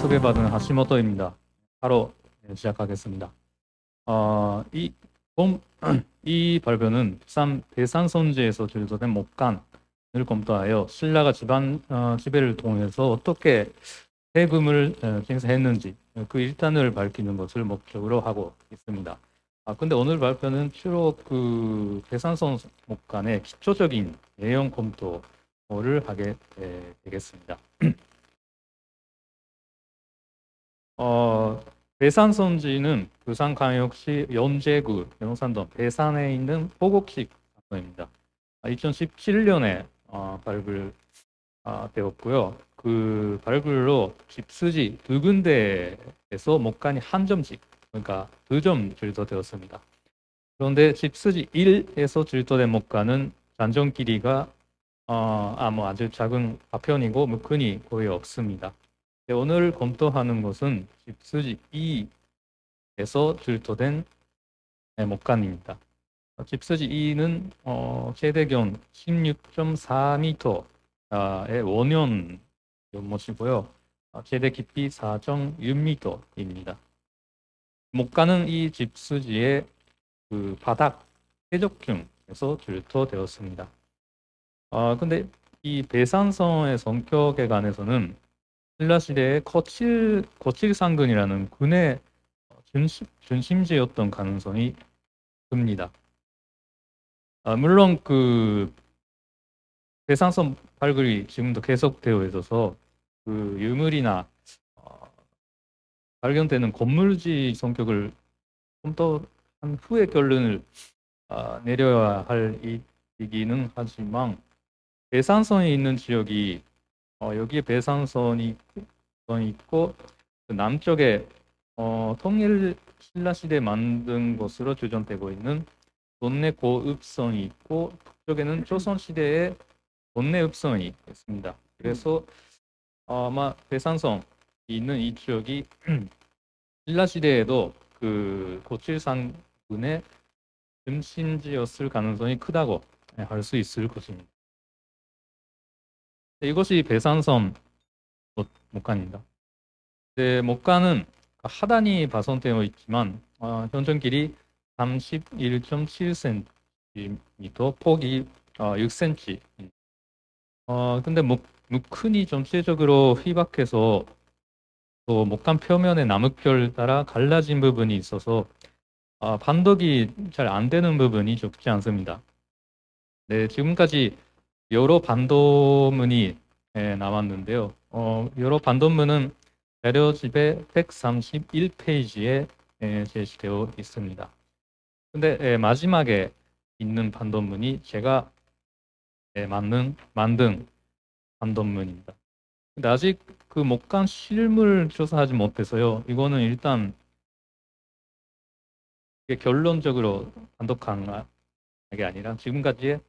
소개받은 하시모토입니다. 바로 시작하겠습니다. 이, 이 발표는 배산선지에서 제조된 목간을 검토하여 신라가 지배를 통해서 어떻게 세금을 생산했는지 그 일단을 밝히는 것을 목적으로 하고 있습니다. 근데 오늘 발표는 주로 그 배산선 목간의 기초적인 내용 검토를 하게 되겠습니다. 배산선지는 부산광역시 연제구 영산동 배산에 있는 포곡식 장소입니다. 2017년에 발굴되었고요. 그 발굴로 집수지 두 군데에서 목간이 한 점씩, 그러니까 2점 질도되었습니다. 그런데 집수지 1에서 질도된 목간은 잔정 길이가 아주 작은 파편이고 무근이 거의 없습니다. 오늘 검토하는 것은 집수지 2에서 질도된 목간입니다. 집수지 2는 최대견 16.4m의 원형 연못이고요. 최대 깊이 4.6m입니다. 목간은 이 집수지의 그 바닥 해적층에서 질도되었습니다. 근데 이 배산성의 성격에 관해서는 신라시대의 거칠상근이라는 군의 중심지였던 가능성이 큽니다. 물론 그 배산성 발굴이 지금도 계속되어 있어서 그 유물이나 발견되는 건물지 성격을 좀 더 한 후에 결론을 내려야 할 일이기는 하지만 배산성이 있는 지역이 여기에 배산선이 있고 그 남쪽에 통일 신라시대 만든 것으로 추정되고 있는 돈내 고읍성이 있고 북쪽에는 조선시대의 돈내읍성이 있습니다. 그래서 아마 배산성이 있는 이 지역이 신라시대에도 그 고칠산군의 중심지였을 가능성이 크다고 할 수 있을 것입니다. 이것이 배산선 목간입니다. 목간은 하단이 파손되어 있지만 현존 길이 31.7cm, 폭이 6cm. 근데 무큰이 전체적으로 휘박해서 또 목간 표면의 나뭇결 따라 갈라진 부분이 있어서 반독이 잘 안 되는 부분이 적지 않습니다. 네, 지금까지 여러 반도문이 나왔는데요. 여러 반도문은 자료집의 131페이지에 제시되어 있습니다. 근데 마지막에 있는 반도문이 제가 만든 반도문입니다. 근데 아직 그 목간 실물 조사하지 못해서요. 이거는 일단 결론적으로 반독한 게 아니라 지금까지의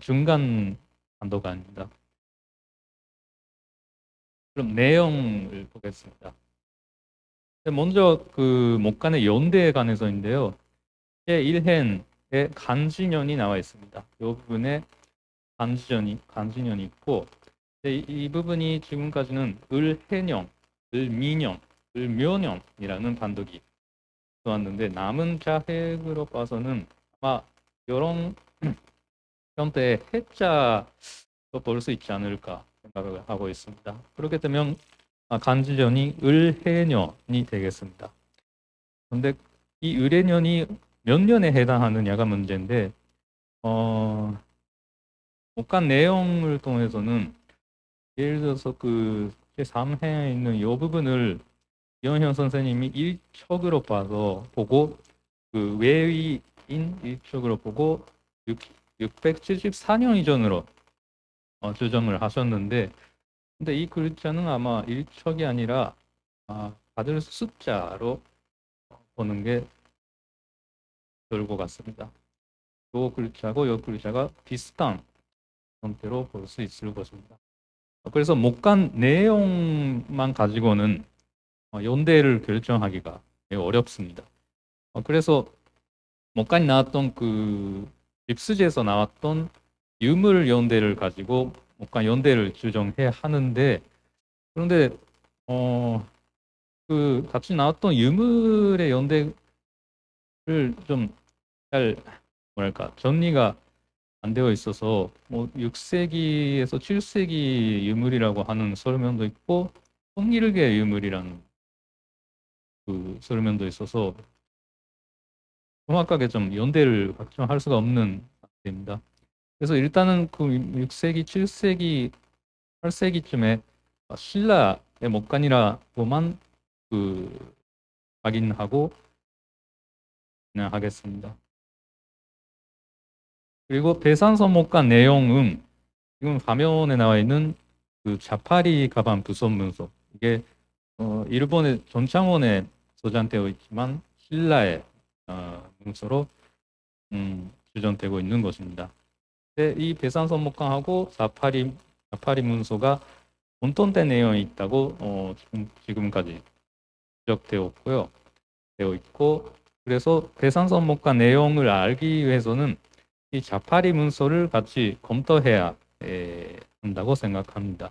중간 반도가입니다. 그럼 내용을 보겠습니다. 먼저 그 목간의 연대에 관해서인데요. 제1행에 간진연이 나와 있습니다. 이 부분에 간진연이 있고 이 부분이 지금까지는 을해령, 을미령, 을묘령이라는 반독이 나왔는데 남은 자획으로 봐서는 아마 이런 형태의 해자로 볼 수 있지 않을까 생각을 하고 있습니다. 그렇게 되면 간지련이 을해년이 되겠습니다. 그런데 이 을해년이 몇 년에 해당하느냐가 문제인데 목간 내용을 통해서는 예를 들어서 그 제3행에 있는 이 부분을 이원현 선생님이 일척으로 보고 그 외위인 일척으로 보고 674년 이전으로 조정을 하셨는데, 근데 이 글자는 아마 일척이 아니라 받을 숫자로 보는 게 좋을 것 같습니다. 이 글자고 이 글자가 비슷한 형태로 볼 수 있을 것입니다. 그래서 목간 내용만 가지고는 연대를 결정하기가 매우 어렵습니다. 그래서 목간이 나왔던 그 입수지에서 나왔던 유물 연대를 가지고 목간 연대를 규정해야 하는데, 그런데 어, 그 같이 나왔던 유물의 연대를 좀 잘 뭐랄까 정리가 안 되어 있어서 뭐 6세기에서 7세기 유물이라고 하는 설명도 있고 통일계 유물이라는 그 설명도 있어서 정확하게 좀 연대를 확정할 수가 없는 상태입니다. 그래서 일단은 그 6세기, 7세기, 8세기쯤에 신라의 목간이라고만 그 확인하고 그냥 하겠습니다. 그리고 배산선 목간 내용은 지금 화면에 나와 있는 그 자파리 가방 부속 문서 이게 일본의 전창원에 저장되어 있지만 신라의 문서로 주전되고 있는 것입니다. 근데 이 배산선 목간하고 자파리 문서가混沌된 내용이 있다고 지금까지 지적되었고요. 되어 있고 그래서 배산선 목간 내용을 알기 위해서는 이 자파리 문서를 같이 검토해야 한다고 생각합니다.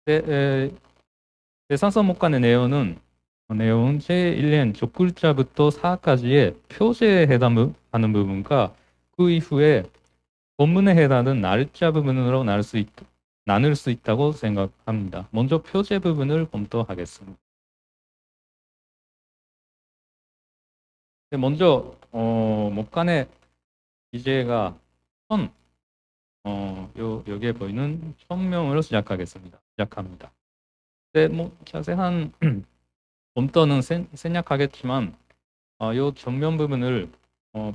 네, 배산선 목간의 내용은 제1년 족글자부터 사까지의 표제에 해당하는 부분과 그 이후에 본문에 해당하는 날짜 부분으로 나눌 수 있다고 생각합니다. 먼저 표제 부분을 검토하겠습니다. 먼저 목간의 기재가 여기에 보이는 천명으로 시작합니다. 네, 뭐 자세한 검토는 생략하겠지만 이 전면 부분을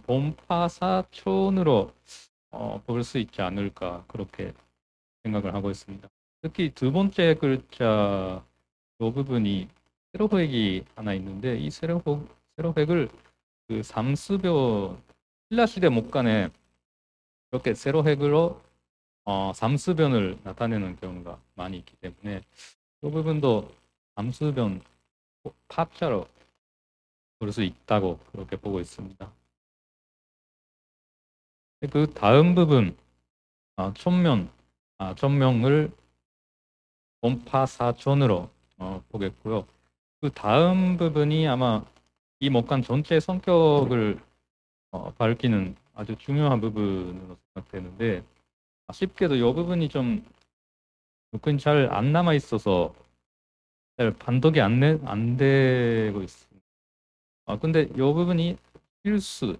본파사촌으로 볼 수 있지 않을까 그렇게 생각을 하고 있습니다. 특히 두 번째 글자 이 부분이 세로획이 하나 있는데 이 세로획을 그 삼수변 신라 시대 목간에 이렇게 세로획으로 삼수변을 나타내는 경우가 많이 있기 때문에 이 부분도 삼수변 파자로 볼 수 있다고 그렇게 보고 있습니다. 그 다음 부분 천명을 본파사촌으로 보겠고요. 그 다음 부분이 아마 이 목간 전체 성격을 밝히는 아주 중요한 부분으로 생각되는데 아쉽게도 이 부분이 좀 잘 안 남아 있어서 잘 판독이 안 되고 있습니다. 근데 이 부분이 필수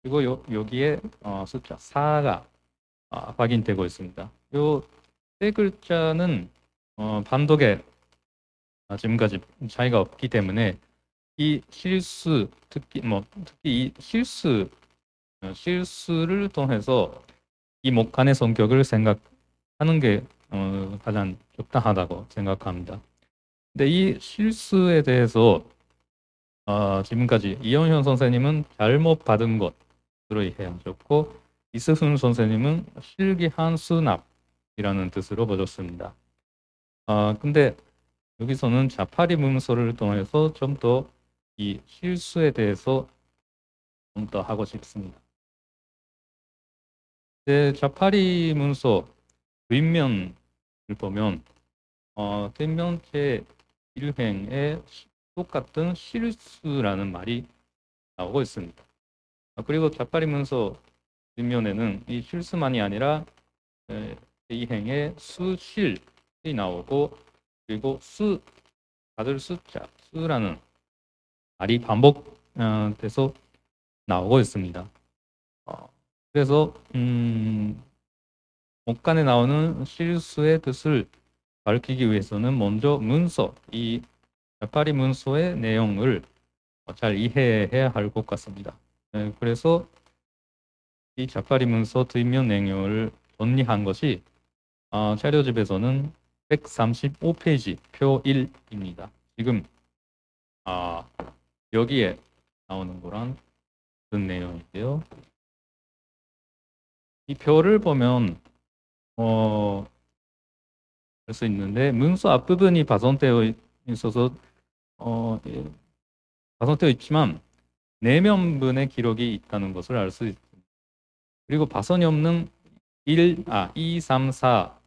그리고 여기에 숫자 4가 확인되고 있습니다. 이 세 글자는 판독에 지금까지 차이가 없기 때문에 이 실수 특히 이 실수를 통해서 이 목간의 성격을 생각하는 게 가장 적당하다고 생각합니다. 근데 이 실수에 대해서 지금까지 이영현 선생님은 잘못 받은 것으로 이해하셨고 이스훈 선생님은 실기한 수납이라는 뜻으로 보셨습니다. 근데 여기서는 자파리 문서를 통해서 좀 더 이 실수에 대해서 좀 더 하고 싶습니다. 네, 자파리 문서 뒷면을 보면 뒷면 제1행에 똑같은 실수라는 말이 나오고 있습니다. 그리고 자파리 문서 뒷면에는 이 실수만이 아니라 제2행에 수실이 나오고 그리고 받을 숫자 수라는 말이 반복돼서 나오고 있습니다. 그래서 목간에 나오는 실수의 뜻을 밝히기 위해서는 먼저 이 자파리 문서의 내용을 잘 이해해야 할 것 같습니다. 그래서 이 자파리 문서 뒷면 내용을 정리한 것이 자료집에서는 135페이지 표 1입니다. 지금 여기에 나오는 거랑 같은 내용인데요. 이 표를 보면 할 수 있는데 문서 앞부분이 파손되어 있어서 파손되어 있지만 내면분의 기록이 있다는 것을 알 수 있습니다. 그리고 파손이 없는 2, 3, 4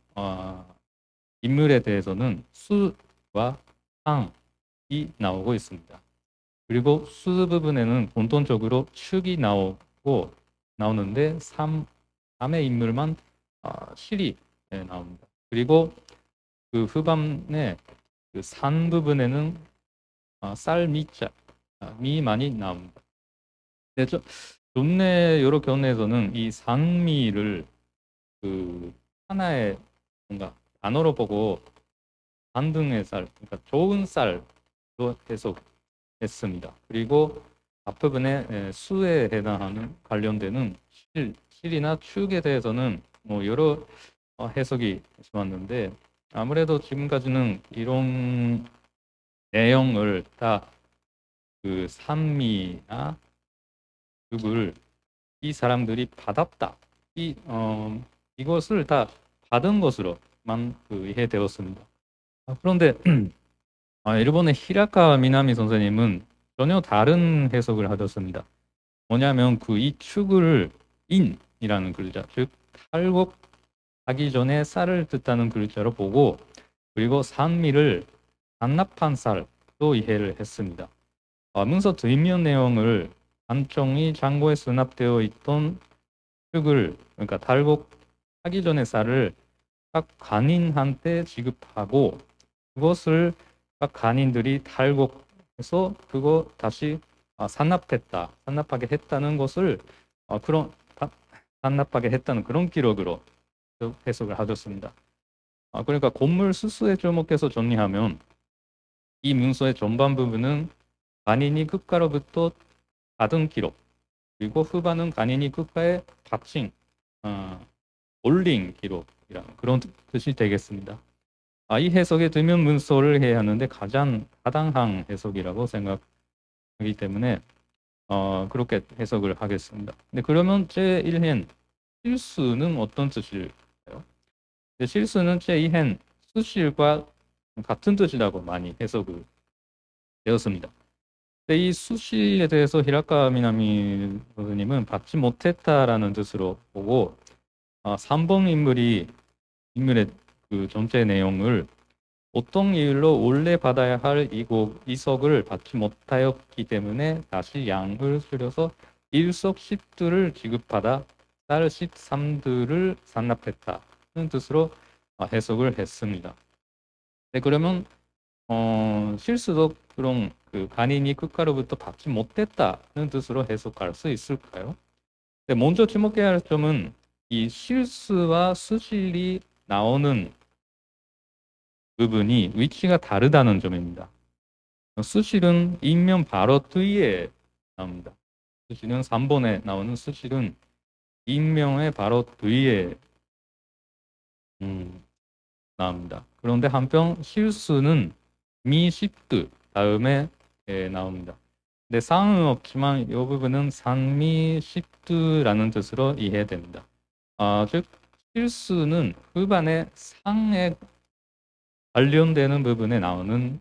인물에 대해서는 수와 상이 나오고 있습니다. 그리고 수 부분에는 공통적으로 축이 나오는데 3의 인물만 실이 나옵니다. 그리고 그 후반에 그 산 부분에는 쌀 미자 미만이 나옵니다. 네, 존내 여러 견해에서는 이 산미를 그 하나의 뭔가 단어로 보고 반등의 쌀, 그러니까 좋은 쌀로 해석했습니다. 그리고 앞부분에 수에 해당하는 관련되는 실이나 축에 대해서는 뭐 여러 해석이 있었는데 아무래도 지금까지는 이런 내용을 다 그 산미나 축을 이 사람들이 받았다. 이것을 다 받은 것으로만 이해되었습니다. 그런데 일본의 히라카 미나미 선생님은 전혀 다른 해석을 하셨습니다. 뭐냐면 이 축을 인이라는 글자, 즉 탈곡하기 전에 쌀을 뜻하는 글자로 보고 그리고 산미를 반납한 쌀로 이해를 했습니다. 문서 뒷면 내용을 안종이 창고에 수납되어 있던 축을 그러니까 탈곡하기 전에 쌀을 각 간인한테 지급하고 그것을 각 간인들이 탈곡해서 그거 다시 산납하게 했다는 것을 산납하게 했다는 그런 기록으로 해석을 하셨습니다. 그러니까 건물 수수에 주목해서 정리하면 이 문서의 전반 부분은 간인이 국가로부터 받은 기록 그리고 후반은 간인이 국가에 바친 올린 기록이라는 그런 뜻이 되겠습니다. 이 해석에 뒷면 문서를 해야 하는데 가장 타당한 해석이라고 생각하기 때문에 그렇게 해석을 하겠습니다. 근데 그러면 제1행 실수는 어떤 뜻일까요? 실수는 제2행 수실과 같은 뜻이라고 많이 해석을 되었습니다. 근데 이 수실에 대해서 히라카 미나미 선생님은 받지 못했다라는 뜻으로 보고 3번 인물의 그 전체 내용을 어떤 이유로 원래 받아야 할 이석을 받지 못하였기 때문에 다시 양을 줄여서 일석 10두를 지급받아 쌀 13두를 산납했다는 뜻으로 해석을 했습니다. 네, 그러면 실수도 그런 그 간인이 국가로부터 받지 못했다는 뜻으로 해석할 수 있을까요? 네, 먼저 주목해야 할 점은 이 실수와 수실이 나오는 부분이 위치가 다르다는 점입니다. 수실은 인면 바로 뒤에 나옵니다. 수실은 3번에 나오는 수실은 인명의 바로 뒤에 나옵니다. 그런데 한편 실수는 미십드 다음에 나옵니다. 근데 상은 없지만 이 부분은 상미십드라는 뜻으로 이해됩니다. 즉 실수는 후반에 상에 관련되는 부분에 나오는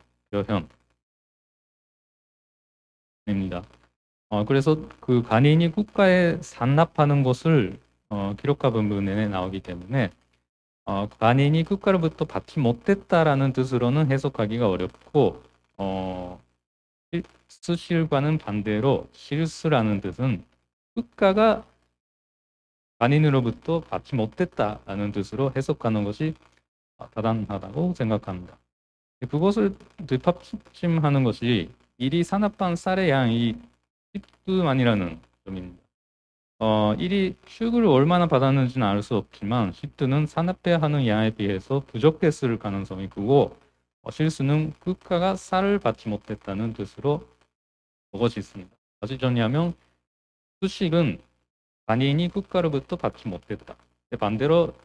표현입니다. 그래서 그 간인이 국가에 산납하는 것을 기록한 부분에 나오기 때문에 간인이 국가로부터 받지 못했다라는 뜻으로는 해석하기가 어렵고 수실과는 반대로 실수라는 뜻은 국가가 간인으로부터 받지 못했다라는 뜻으로 해석하는 것이 타당하다고 생각합니다. 그것을 뒷받침하는 것이 일이 산납한 쌀의 양이 10두만이라는 점입니다. 일이 축을 얼마나 받았는지는 알 수 없지만 10두는 산납해야 하는 양에 비해서 부족했을 가능성이 크고 실수는 국가가 쌀을 받지 못했다는 뜻으로 그것이 있습니다. 다시 정리하면 수식은 간인이 국가로부터 받지 못했다. 반대로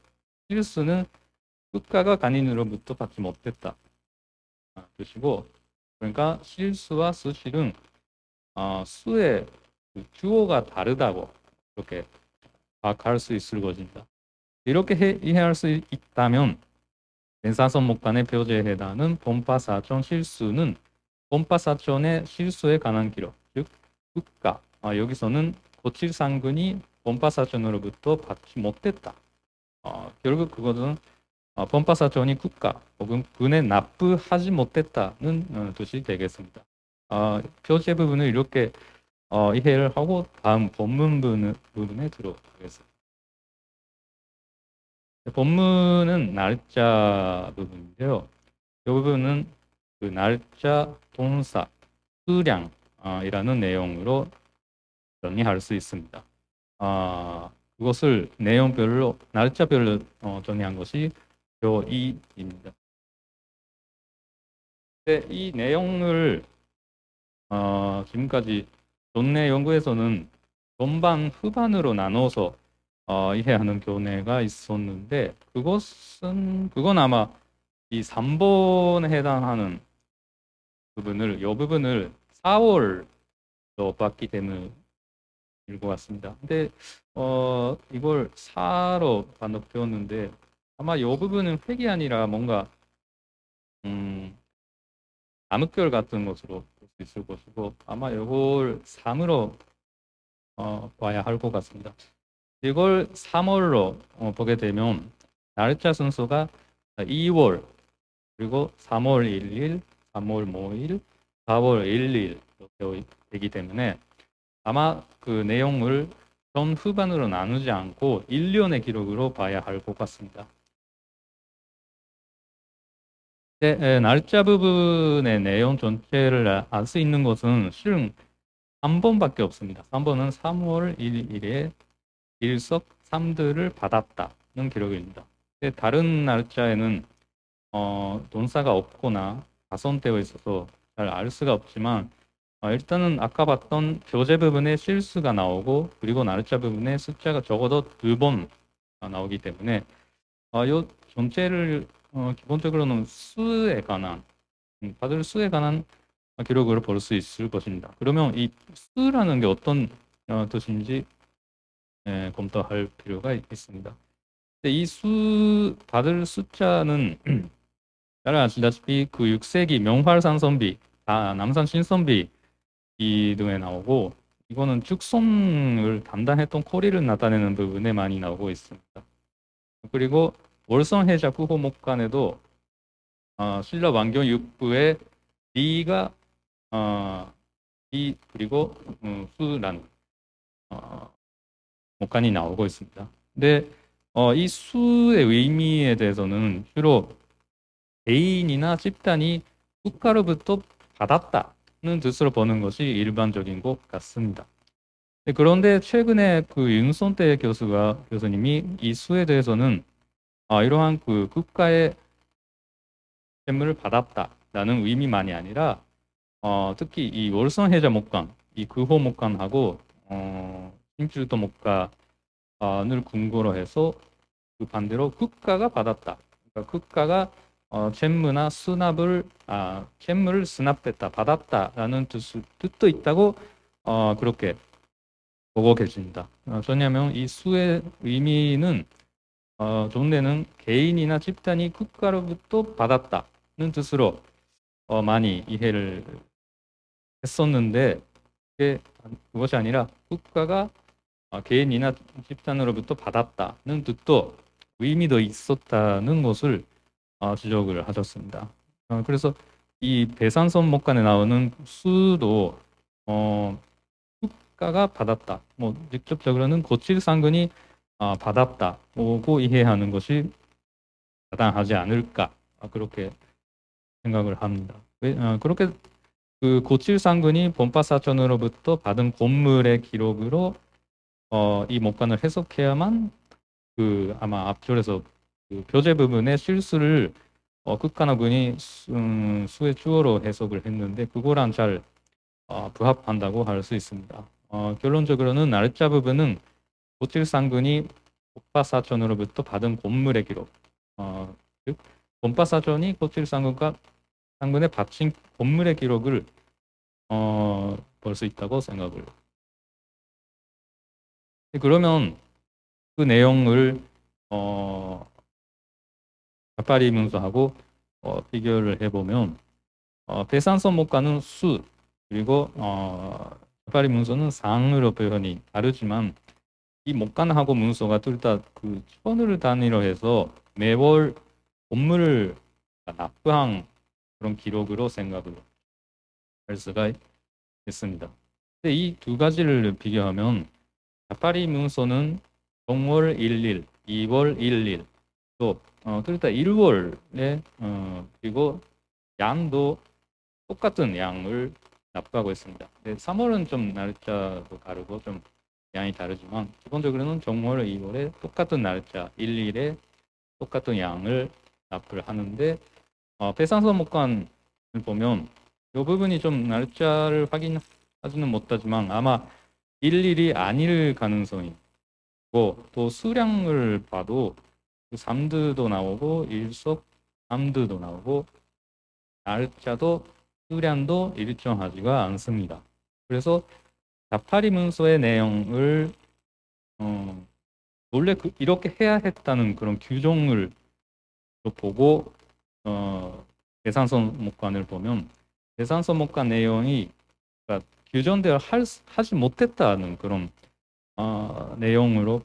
실수는 국가가 간인으로부터 받지 못했다. 뜻이고 그러니까 실수와 수식은 수의 주어가 다르다고 이렇게 파악할 수 있을 것입니다. 이렇게 이해할 수 있다면 벤사선 목간의 표제에 해당하는 본파사전 실수는 본파사전의 실수에 관한 기록, 즉 국가, 여기서는 고칠상근이 본파사전으로부터 받지 못했다. 결국 그것은 본파사전이 국가 혹은 군에 납부하지 못했다는 뜻이 되겠습니다. 표제 부분을 이렇게 이해를 하고 다음 본문 부분에 들어가겠습니다. 본문은 날짜 부분인데요. 이 부분은 그 날짜, 동사, 수량이라는 내용으로 정리할 수 있습니다. 그것을 내용별로, 날짜별로 정리한 것이 표 2입니다. 이 내용을 지금까지 교내 연구에서는 전반, 후반으로 나눠서 이해하는 교내가 있었는데 그건 아마 이 3번에 해당하는 부분을, 이 부분을 4월로 봤기 때문에 것 같습니다. 근데 이걸 4로 반복 배웠는데 아마 이 부분은 획이 아니라 뭔가 암흑별 같은 것으로 볼 수 있을 것이고 아마 이걸 3으로 봐야 할 것 같습니다. 이걸 3월로 보게 되면 날짜 순서가 2월 그리고 3월 1일, 3월 5일, 4월 1일 이렇게 되기 때문에 아마 그 내용을 전 후반으로 나누지 않고 1년의 기록으로 봐야 할 것 같습니다. 날짜 부분의 내용 전체를 알 수 있는 것은 실은 3번밖에 없습니다. 3번은 3월 1일에 일석 3들을 받았다는 기록입니다. 다른 날짜에는 동사가 없거나 가선되어 있어서 잘 알 수가 없지만 일단은 아까 봤던 교재 부분에 실수가 나오고 그리고 날짜 부분에 숫자가 적어도 2번 나오기 때문에 이 전체를 기본적으로는 수에 관한 받을 수에 관한 기록으로 볼 수 있을 것입니다. 그러면 이 수라는 게 어떤 뜻인지 검토할 필요가 있습니다. 이 수 받을 숫자는 잘 아시다시피 그 6세기 명활산선비, 남산 신선비 이 등에 나오고 이거는 축성을 담당했던 코리를 나타내는 부분에 많이 나오고 있습니다. 그리고 월성해자 후호목간에도 신라 왕경 6부의 D가 D 그리고 수라는 목간이 나오고 있습니다. 근데 이 수의 의미에 대해서는 주로 개인이나 집단이 국가로부터 받았다는 뜻으로 보는 것이 일반적인 것 같습니다. 그런데 최근에 그 윤선태 교수님이 이 수에 대해서는 이러한 그 국가의 샘물을 받았다라는 의미만이 아니라 특히 이 월성해자 목간, 이 금호 목간하고 신길도 목간을 근거로 해서 그 반대로 국가가 받았다. 그러니까 국가가 잼무나 수납을 잼무를 수납했다, 받았다라는 뜻도 있다고 그렇게 보고 계십니다. 왜냐하면 이 수의 의미는 존대는 개인이나 집단이 국가로부터 받았다는 뜻으로 많이 이해를 했었는데 그것이 아니라 국가가 개인이나 집단으로부터 받았다는 뜻도 의미도 있었다는 것을 지적을 하셨습니다. 그래서 이 배산선 목간에 나오는 수도 국가가 받았다. 뭐 직접적으로는 고칠상근이 받았다고 이해하는 것이 마땅하지 않을까 그렇게 생각을 합니다. 그렇게 그 고칠상근이 본파사전으로부터 받은 공물의 기록으로 이 목간을 해석해야만 그 아마 앞줄에서 그 표제 부분의 실수를 극간어근이 수의 주어로 해석을 했는데 그거랑 잘 부합한다고 할 수 있습니다. 결론적으로는 날짜 부분은 고칠상근이 본파사전으로부터 받은 공물의 기록, 즉 본파사전이 고칠상근에 바친 공물의 기록을 볼 수 있다고 생각을. 그러면 그 내용을 자파리 문서하고 비교를 해보면 배산선 목간은 수 그리고 자파리 문서는 상으로 표현이 다르지만 이 목간하고 문서가 둘 다 그 천을 단위로 해서 매월 업무를 납부한 그런 기록으로 생각을 할 수가 있습니다. 근데 이 두 가지를 비교하면 자파리 문서는 정월 1일, 2월 1일, 또 그러니까 1월에 그리고 양도 똑같은 양을 납부하고 있습니다. 3월은 좀 날짜도 다르고 좀 양이 다르지만 기본적으로는 정월, 2월에 똑같은 날짜, 1일에 똑같은 양을 납부를 하는데 배상서목관을 보면 이 부분이 좀 날짜를 확인하지는 못하지만 아마 일일이 아닐 가능성이 있고 또 수량을 봐도 그 삼드도 나오고 일속 삼드도 나오고 날짜도 수량도 일정하지가 않습니다. 그래서 자파리 문서의 내용을 원래 이렇게 해야 했다는 그런 규정을 보고 계산서목관을 보면 계산서목관 내용이 그러니까 규정대로 하지 못했다는 그런 내용으로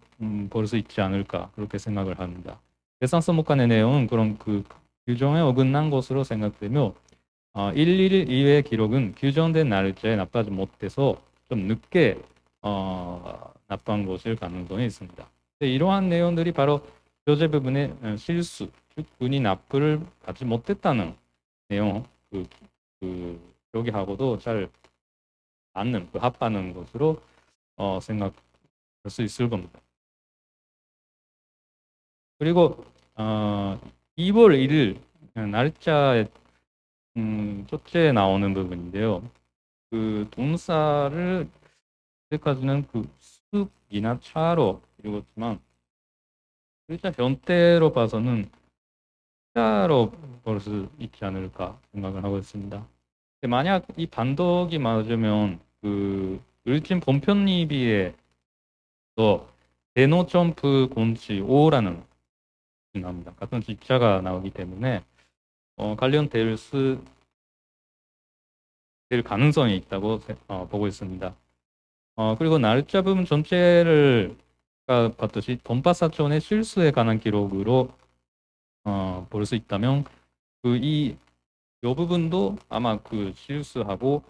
볼 수 있지 않을까 그렇게 생각을 합니다. 계산서목관의 내용은 그런 그 규정에 어긋난 것으로 생각되며 1일 이외의 기록은 규정된 날짜에 납부하지 못해서 좀 늦게 납부한 것일 가능성이 있습니다. 이러한 내용들이 바로 교재 부분의 실수, 즉 군이 납부를 받지 못했다는 내용, 여기하고도 잘 맞는, 합하는 것으로 생각할 수 있을 겁니다. 그리고 2월 1일 날짜에 첫째에 나오는 부분인데요. 그 동사를 여기까지는 그 숲이나 차로 읽었지만 글자 변태로 봐서는 차로 볼 수 있지 않을까 생각을 하고 있습니다. 만약 이 반덕이 맞으면 그 을진 본편리비에서 대노 점프 곤치 5라는 나옵니다. 같은 집자가 나오기 때문에 관련될 될 가능성이 있다고 보고 있습니다. 그리고 날짜 부분 전체를 아까 봤듯이 돈바사촌의 실수에 관한 기록으로 볼 수 있다면 이 부분도 아마 그 실수하고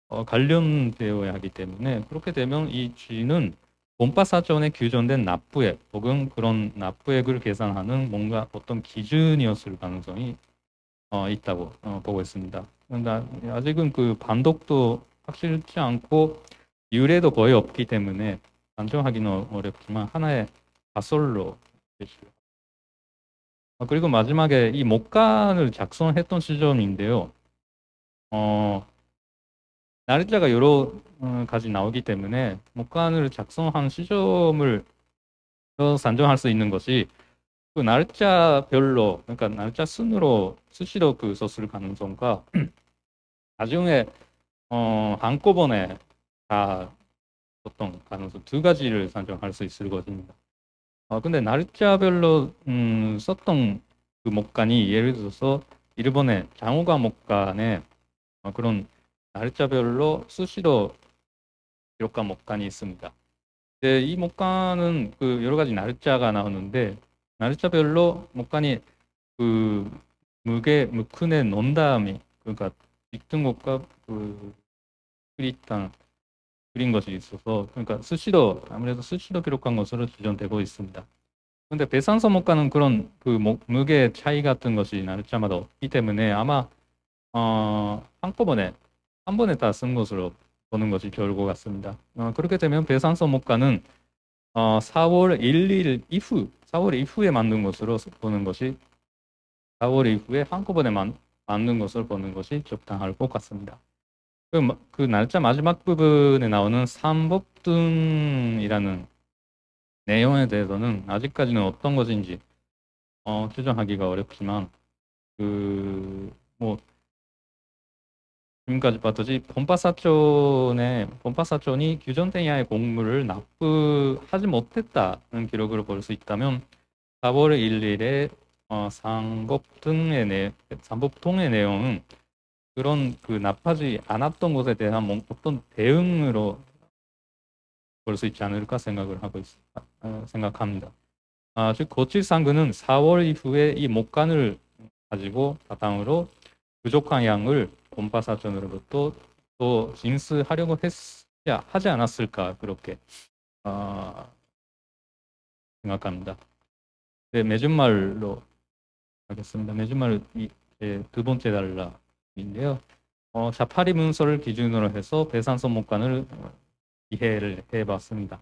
관련되어야 하기 때문에 그렇게 되면 이 G는 돈바사촌에 규정된 납부액 혹은 그런 납부액을 계산하는 뭔가 어떤 기준이었을 가능성이 있다고 보고 있습니다. 그러니까 아직은 그 반독도 확실치 않고 유래도 거의 없기 때문에 단정하기는 어렵지만 하나의 가설로 그리고 마지막에 이 목간을 작성했던 시점인데요. 날짜가 여러 가지 나오기 때문에 목간을 작성한 시점을 산정할 수 있는 것이 그 날짜별로 그러니까 날짜 순으로 수시로 그 썼을 가능성과 나중에 한꺼번에 다 썼던 가능성 두 가지를 산정할 수 있을 것입니다. 근데 날짜별로 썼던 그 목간이 예를 들어서 일본의 장우가 목간에 그런 날짜별로 수시로 기록한 목간이 있습니다. 네, 이 목간은 그 여러 가지 날짜가 나오는데 날짜별로 목간이 그 무큰에 놓은 다음에 그러니까 익등곡과 그 그린 것이 있어서 그러니까 수시로 아무래도 수시로 기록한 것으로 추정되고 있습니다. 근데 배산서목과는 그런 그 무게 차이 같은 것이 날짜마다 없기 때문에 아마 한꺼번에 한 번에 다 쓴 것으로 보는 것이 좋을 것 같습니다. 그렇게 되면 배산서목과는 4월 1일 이후 4월 이후에 만든 것으로 보는 것이 4월 이후에 한꺼번에 만든 것을 보는 것이 적당할 것 같습니다. 그 날짜 마지막 부분에 나오는 삼법등이라는 내용에 대해서는 아직까지는 어떤 것인지 추정하기가 어렵지만 뭐 지금까지 봤듯이 본파사촌이 규정된 이하의 공물을 납부하지 못했다는 기록으로 볼 수 있다면 4월 1일에 상법통의 내용은 그런 그 납하지 않았던 것에 대한 어떤 대응으로 볼 수 있지 않을까 생각합니다. 즉 고칠상근은 4월 이후에 이 목간을 가지고 바탕으로 부족한 양을 본파사전으로부터 또 인수하려고 하지 않았을까 그렇게 어, 생각합니다. 네, 매준말로 하겠습니다. 매준말 두 번째 단락인데요. 자파리 문서를 기준으로 해서 배산선 목간을 이해를 해봤습니다.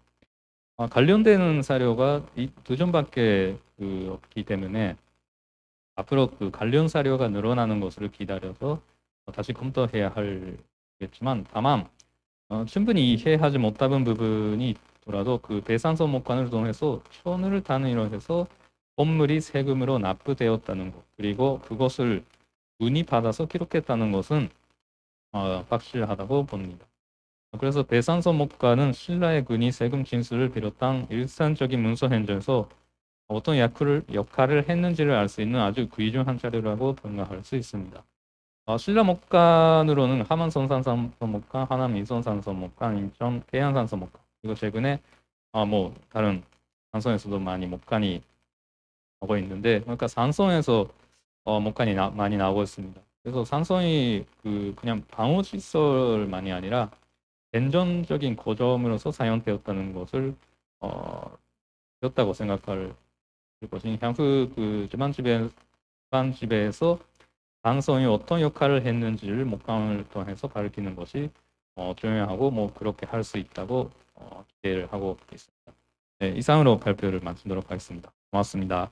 관련되는 사료가 이 두 점밖에 없기 때문에 앞으로 그 관련 사료가 늘어나는 것을 기다려서 다시 검토해야 하겠지만 다만 충분히 이해하지 못한 부분이 있더라도 그 배산선 목간을 통해서 천을 단위로 해서 건물이 세금으로 납부되었다는 것 그리고 그것을 운이 받아서 기록했다는 것은 확실하다고 봅니다. 그래서 배산선 목간은 신라의 군이 세금 징수를 비롯한 일상적인 문서 행정에서 어떤 역할을 했는지를 알 수 있는 아주 귀중한 자료라고 평가할 수 있습니다. 신라 목간으로는 함안성산산 목간, 하남 이선산선 목간, 인천 계양산선 목간 그리고 최근에 뭐 다른 산성에서도 많이 목간이 나오고 있는데 그러니까 산성에서 목간이 많이 나오고 있습니다. 그래서 산성이 그냥 방어 시설만이 아니라 된전적인 거점으로서 사용되었다는 것을 배웠다고 생각할 것이 향후 집안집에서 산성이 어떤 역할을 했는지를 목감을 통해서 밝히는 것이 중요하고 뭐 그렇게 할 수 있다고 기대를 하고 있습니다. 네, 이상으로 발표를 마치도록 하겠습니다. 고맙습니다.